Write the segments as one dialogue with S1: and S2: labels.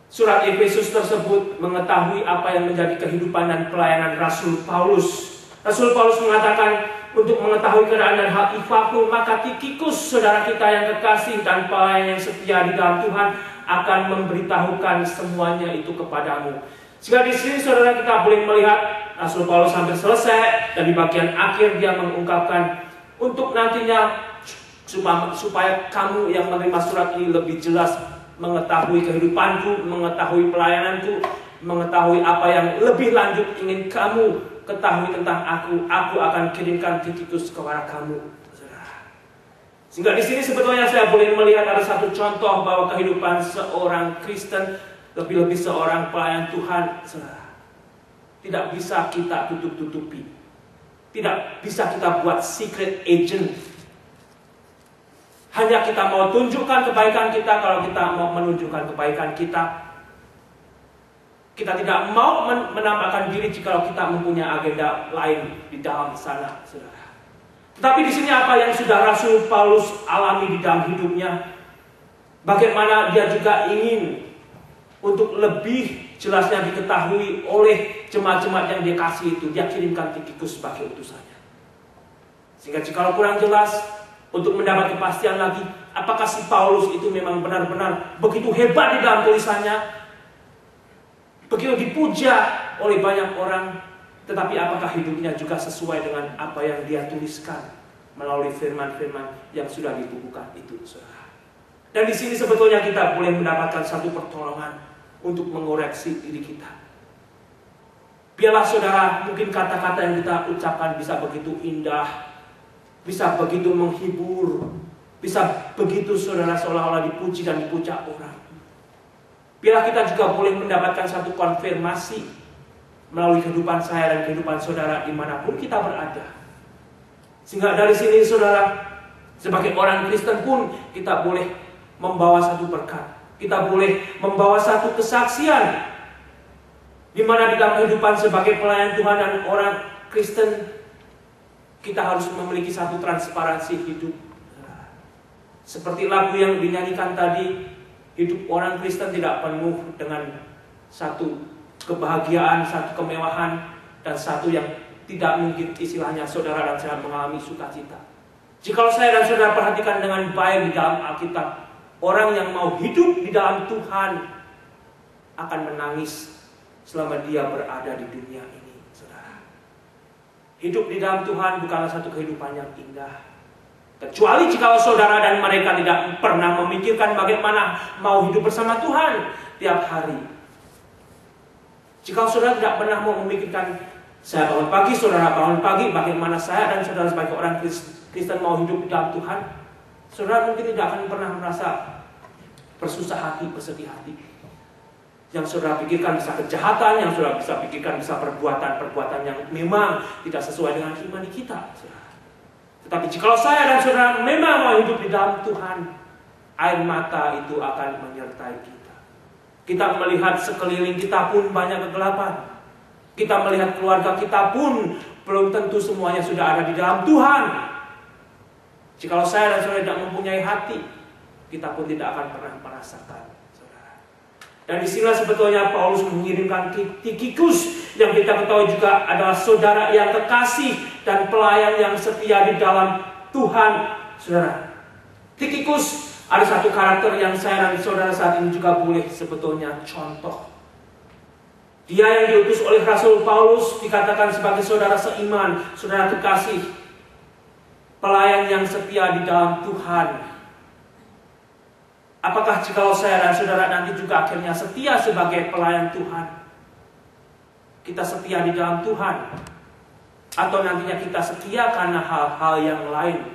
S1: Surat Efesus tersebut mengetahui apa yang menjadi kehidupan dan pelayanan Rasul Paulus. Rasul Paulus mengatakan, untuk mengetahui keadaan dan hal Epafras, maka Tikhikus, saudara kita yang kekasih dan pelayan yang setia di dalam Tuhan, akan memberitahukan semuanya itu kepadamu. Jika di sini saudara kita boleh melihat Rasul Paulus hampir selesai, dan di bagian akhir dia mengungkapkan untuk nantinya supaya kamu yang menerima surat ini lebih jelas mengetahui kehidupanku, mengetahui pelayananku, mengetahui apa yang lebih lanjut ingin kamu ketahui tentang aku akan kirimkan Tikhikus kepada kamu. Sehingga di sini sebetulnya saya boleh melihat ada satu contoh bahwa kehidupan seorang Kristen, lebih-lebih seorang pelayan Tuhan, tidak bisa kita tutup-tutupi. Tidak bisa kita buat secret agent. Hanya kita mau tunjukkan kebaikan kita kalau kita mau menunjukkan kebaikan kita. Kita tidak mau menampakkan diri jika kita mempunyai agenda lain di dalam sana, saudara. Tetapi di sini apa yang sudah Rasul Paulus alami di dalam hidupnya, bagaimana dia juga ingin untuk lebih jelasnya diketahui oleh jemaat-jemaat yang dia kasih itu, dia kirimkan Tikhikus sebagai utusannya. Sehingga jika kurang jelas, untuk mendapat kepastian lagi, apakah si Paulus itu memang benar-benar begitu hebat di dalam tulisannya, begitu dipuja oleh banyak orang, tetapi apakah hidupnya juga sesuai dengan apa yang dia tuliskan melalui firman-firman yang sudah dibukukan itu, saudara. Dan di sini sebetulnya kita boleh mendapatkan satu pertolongan untuk mengoreksi diri kita. Biarlah saudara, mungkin kata-kata yang kita ucapkan bisa begitu indah, bisa begitu menghibur, bisa begitu saudara seolah-olah dipuji dan dipuja orang. Biarlah kita juga boleh mendapatkan satu konfirmasi melalui kehidupan saya dan kehidupan saudara dimanapun kita berada. Sehingga dari sini saudara, sebagai orang Kristen pun kita boleh membawa satu berkat. Kita boleh membawa satu kesaksian, di mana di dalam kehidupan sebagai pelayan Tuhan dan orang Kristen, kita harus memiliki satu transparansi hidup. Seperti lagu yang dinyanyikan tadi, hidup orang Kristen tidak penuh dengan satu kebahagiaan, satu kemewahan, dan satu yang tidak mungkin istilahnya saudara dan saya mengalami sukacita. Jika saya dan saudara perhatikan dengan baik di dalam Alkitab, orang yang mau hidup di dalam Tuhan akan menangis selama dia berada di dunia ini. Hidup di dalam Tuhan bukanlah satu kehidupan yang indah. Kecuali jika saudara dan mereka tidak pernah memikirkan bagaimana mau hidup bersama Tuhan tiap hari. Jika saudara tidak pernah mau memikirkan, saya bangun pagi, saudara bangun pagi, bagaimana saya dan saudara sebagai orang Kristen mau hidup di dalam Tuhan, saudara mungkin tidak akan pernah merasa bersusah hati, bersedih hati. Yang saudara pikirkan bisa kejahatan, yang saudara bisa pikirkan bisa perbuatan-perbuatan yang memang tidak sesuai dengan iman kita. Tetapi jika saya dan saudara memang mau hidup di dalam Tuhan, air mata itu akan menyertai kita. Kita melihat sekeliling kita pun banyak kegelapan. Kita melihat keluarga kita pun belum tentu semuanya sudah ada di dalam Tuhan. Jika saya dan saudara tidak mempunyai hati, kita pun tidak akan pernah merasakan. Dan disinilah sebetulnya Paulus mengirimkan Tikhikus, yang kita ketahui juga adalah saudara yang kekasih dan pelayan yang setia di dalam Tuhan. Saudara, Tikhikus ada satu karakter yang saya dan saudara saat ini juga boleh sebetulnya contoh. Dia yang diutus oleh Rasul Paulus dikatakan sebagai saudara seiman, saudara kekasih, pelayan yang setia di dalam Tuhan. Apakah jika saya dan saudara nanti juga akhirnya setia sebagai pelayan Tuhan? Kita setia di dalam Tuhan? Atau nantinya kita setia karena hal-hal yang lain?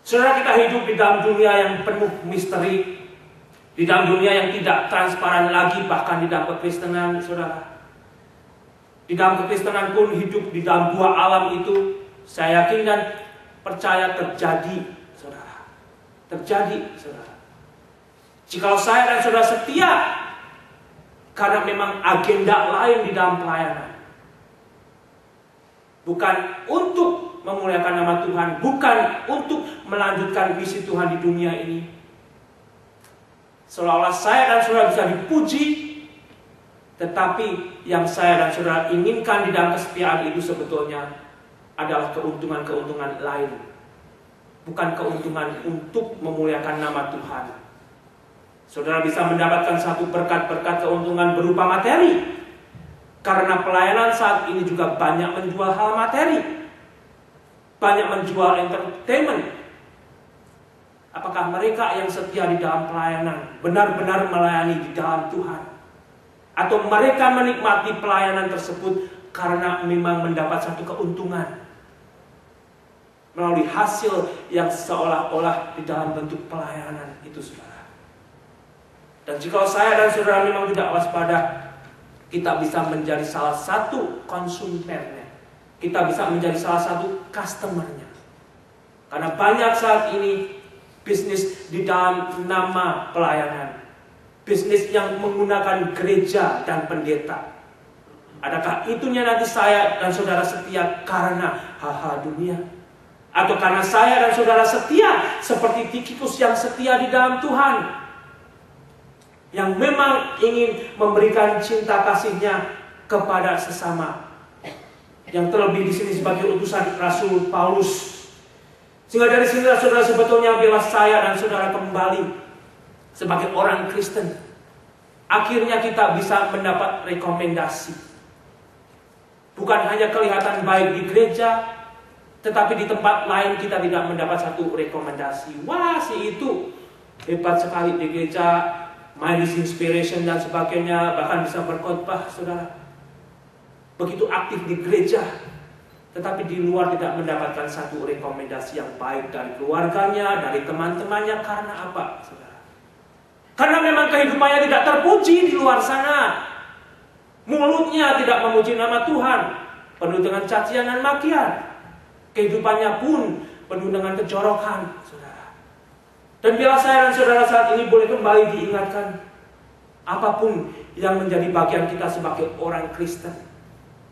S1: Saudara, kita hidup di dalam dunia yang penuh misteri, di dalam dunia yang tidak transparan lagi, bahkan di dalam kekristenan, saudara. Di dalam kekristenan pun hidup di dalam dua alam itu, saya yakin dan percaya terjadi. Terjadi, saudara. Jika saya dan saudara setia karena memang agenda lain di dalam pelayanan, bukan untuk memuliakan nama Tuhan, bukan untuk melanjutkan misi Tuhan di dunia ini, Seolah-olah saya dan saudara bisa dipuji, tetapi yang saya dan saudara inginkan di dalam kesetiaan itu sebetulnya adalah keuntungan-keuntungan lain. Bukan keuntungan untuk memuliakan nama Tuhan. Saudara bisa mendapatkan satu berkat-berkat keuntungan berupa materi. Karena pelayanan saat ini juga banyak menjual hal materi. Banyak menjual entertainment. Apakah mereka yang setia di dalam pelayanan benar-benar melayani di dalam Tuhan? Atau mereka menikmati pelayanan tersebut karena memang mendapat satu keuntungan melalui hasil yang seolah-olah di dalam bentuk pelayanan itu, saudara. Dan jika saya dan saudara memang tidak waspada, kita bisa menjadi salah satu konsumennya. Kita bisa menjadi salah satu customernya. Karena banyak saat ini bisnis di dalam nama pelayanan. Bisnis yang menggunakan gereja dan pendeta. Adakah itunya nanti saya dan saudara setia karena hal-hal dunia? Atau karena saya dan saudara setia seperti Tikhikus yang setia di dalam Tuhan, yang memang ingin memberikan cinta kasihnya kepada sesama, yang terlebih di sini sebagai utusan Rasul Paulus. Sehingga dari sini saudara sebetulnya bila saya dan saudara kembali sebagai orang Kristen, akhirnya kita bisa mendapat rekomendasi. Bukan hanya kelihatan baik di gereja, tetapi di tempat lain kita tidak mendapat satu rekomendasi. Wah, si itu hebat sekali di gereja, Minus Inspiration dan sebagainya, bahkan bisa berkhotbah, saudara. Begitu aktif di gereja, tetapi di luar tidak mendapatkan satu rekomendasi yang baik dari keluarganya, dari teman-temannya. Karena apa, saudara? Karena memang kehidupannya tidak terpuji di luar sana. Mulutnya tidak memuji nama Tuhan, penuh dengan cacian dan makian. Kehidupannya pun penuh dengan kejorokan, saudara. Dan bila saya dan saudara saat ini boleh kembali diingatkan, apapun yang menjadi bagian kita sebagai orang Kristen,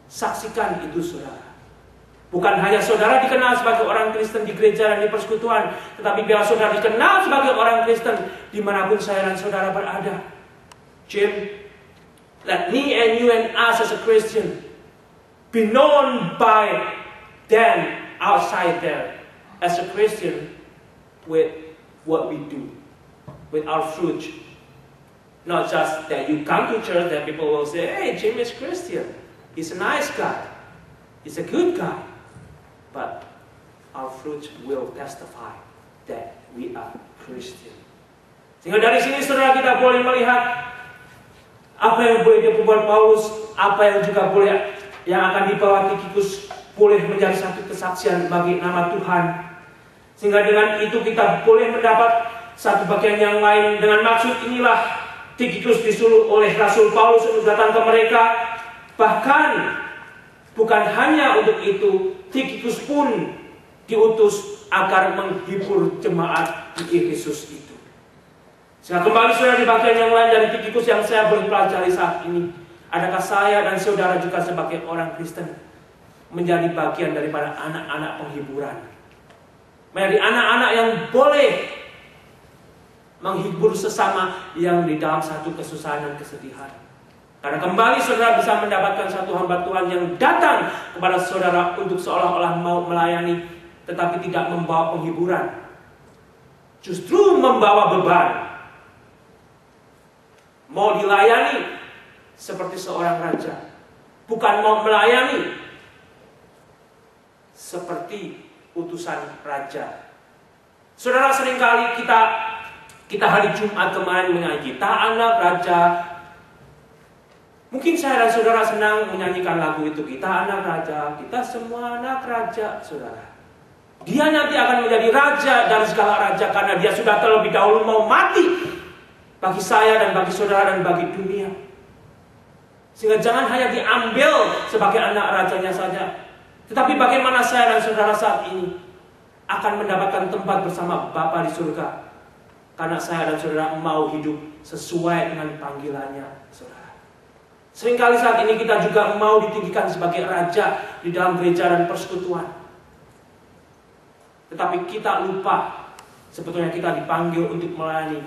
S1: saksikan itu, saudara. Bukan hanya saudara dikenal sebagai orang Kristen di gereja dan di persekutuan, tetapi bila saudara dikenal sebagai orang Kristen dimanapun saya dan saudara berada. Jim, let me and you and us as a Christian be known by them outside there as a Christian with what we do, with our fruit. Not just that you come to church that people will say, hey, Jim is Christian. He's a nice guy. He's a good guy. But our fruit will testify that we are Christian. Sehingga dari sini saudara kita boleh melihat apa yang boleh diperbuat Paulus, apa yang juga boleh yang akan dibawa Tikhikus boleh menjadi satu kesaksian bagi nama Tuhan. Sehingga dengan itu kita boleh mendapat satu bagian yang lain. Dengan maksud inilah Tikhikus disuruh oleh Rasul Paulus untuk datang ke mereka. Bahkan bukan hanya untuk itu, Tikhikus pun diutus agar menghibur jemaat di Efesus itu. Sehingga kembali saudara di bagian yang lain dari Tikhikus yang saya boleh pelajari saat ini. Adakah saya dan saudara juga sebagai orang Kristen menjadi bagian daripada anak-anak penghiburan? Menjadi anak-anak yang boleh menghibur sesama yang di dalam satu kesusahan dan kesedihan. Karena kembali saudara bisa mendapatkan satu hamba Tuhan yang datang kepada saudara untuk seolah-olah mau melayani, tetapi tidak membawa penghiburan, justru membawa beban. Mau dilayani seperti seorang raja, bukan mau melayani seperti utusan raja. Saudara, seringkali kita hari Jumat kemarin menyanyi, kita anak raja. Mungkin saya dan saudara senang menyanyikan lagu itu, kita anak raja, kita semua anak raja, saudara. Dia nanti akan menjadi raja dari segala raja karena dia sudah terlebih dahulu mau mati bagi saya dan bagi saudara dan bagi dunia. Sehingga jangan hanya diambil sebagai anak rajanya saja, tetapi bagaimana saya dan saudara saat ini akan mendapatkan tempat bersama Bapa di surga. Karena saya dan saudara mau hidup sesuai dengan panggilannya, saudara. Seringkali saat ini kita juga mau ditinggikan sebagai raja di dalam gereja dan persekutuan. Tetapi kita lupa sebetulnya kita dipanggil untuk melayani